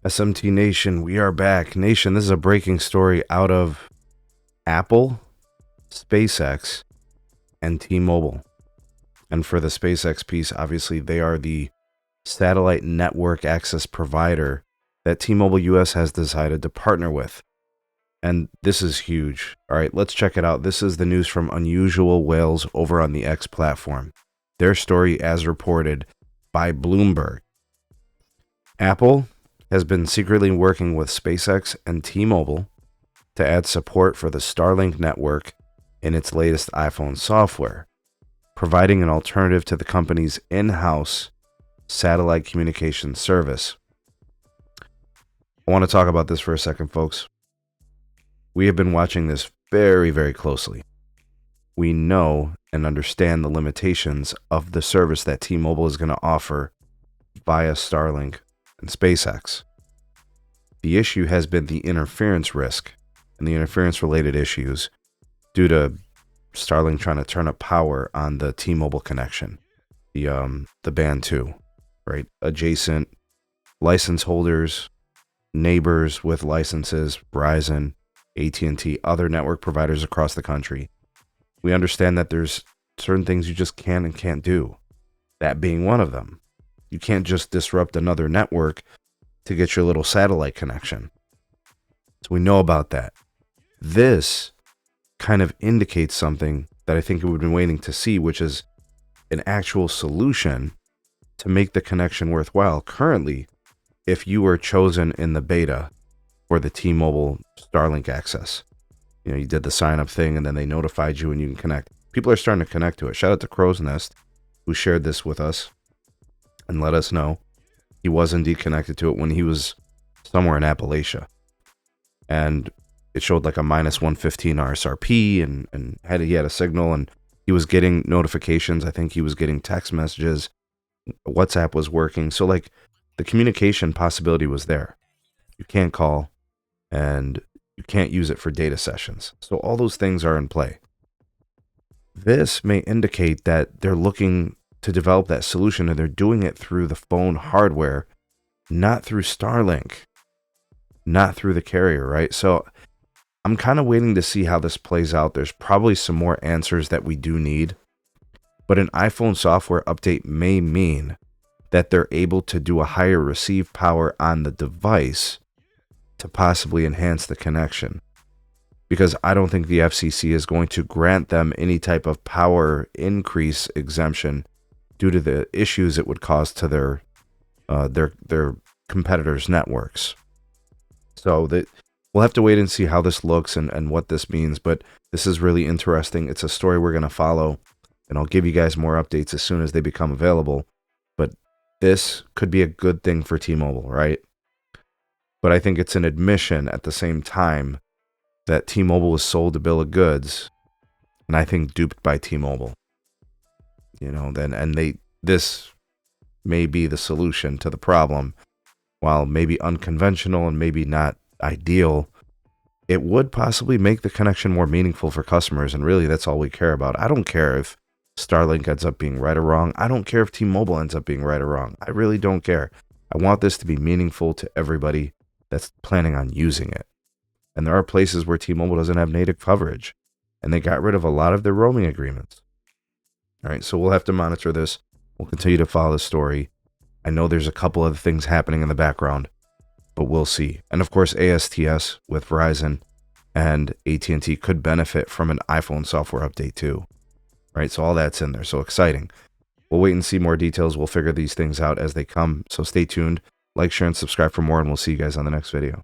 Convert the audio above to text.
SMT Nation, we are back. Nation, this is a breaking story out of Apple, SpaceX, and T-Mobile. And for the SpaceX piece, obviously they are the satellite network access provider that T-Mobile US has decided to partner with. And this is huge. All right, let's check it out. This is the news from Unusual Whales over on the X platform. Their story as reported by Bloomberg. Apple has been secretly working with SpaceX and T-Mobile to add support for the Starlink network in its latest iPhone software, providing an alternative to the company's in-house satellite communication service. I want to talk about this for a second, folks. We have been watching this very, very closely. We know and understand the limitations of the service that T-Mobile is going to offer via Starlink and SpaceX. The issue has been the interference risk and the interference-related issues due to Starlink trying to turn up power on the T-Mobile connection, the Band 2, right? Adjacent license holders, neighbors with licenses, Verizon, AT&T, other network providers across the country. We understand that there's certain things you just can and can't do, that being one of them. You can't just disrupt another network to get your little satellite connection. So we know about that. This kind of indicates something that I think we've been waiting to see, which is an actual solution to make the connection worthwhile. Currently, if you were chosen in the beta for the T-Mobile Starlink access, you did the sign up thing and then they notified you and you can connect. People are starting to connect to it. Shout out to Crow's Nest, who shared this with us and let us know he was indeed connected to it when he was somewhere in Appalachia. And it showed like a minus 115 RSRP and he had a signal and he was getting notifications. I think he was getting text messages. WhatsApp was working. So like the communication possibility was there. You can't call and you can't use it for data sessions. So all those things are in play. This may indicate that they're looking to develop that solution and they're doing it through the phone hardware, not through Starlink, not through the carrier, right? So I'm kind of waiting to see how this plays out. There's probably some more answers that we do need, but an iPhone software update may mean that they're able to do a higher receive power on the device to possibly enhance the connection. Because I don't think the FCC is going to grant them any type of power increase exemption due to the issues it would cause to their competitors' networks. So we'll have to wait and see how this looks and what this means. But this is really interesting. It's a story we're going to follow, and I'll give you guys more updates as soon as they become available. But this could be a good thing for T-Mobile, right? But I think it's an admission at the same time that T-Mobile was sold a bill of goods, and I think duped by T-Mobile. This may be the solution to the problem. While maybe unconventional and maybe not ideal, it would possibly make the connection more meaningful for customers, and really that's all we care about. I don't care if Starlink ends up being right or wrong. I don't care if T-Mobile ends up being right or wrong. I really don't care. I want this to be meaningful to everybody that's planning on using it. And there are places where T-Mobile doesn't have native coverage, and they got rid of a lot of their roaming agreements. All right, so we'll have to monitor this. We'll continue to follow the story. I know there's a couple other things happening in the background, but we'll see. And of course, ASTS with Verizon and AT&T could benefit from an iPhone software update too. Right, so all that's in there. So exciting. We'll wait and see more details. We'll figure these things out as they come. So stay tuned. Like, share, and subscribe for more, and we'll see you guys on the next video.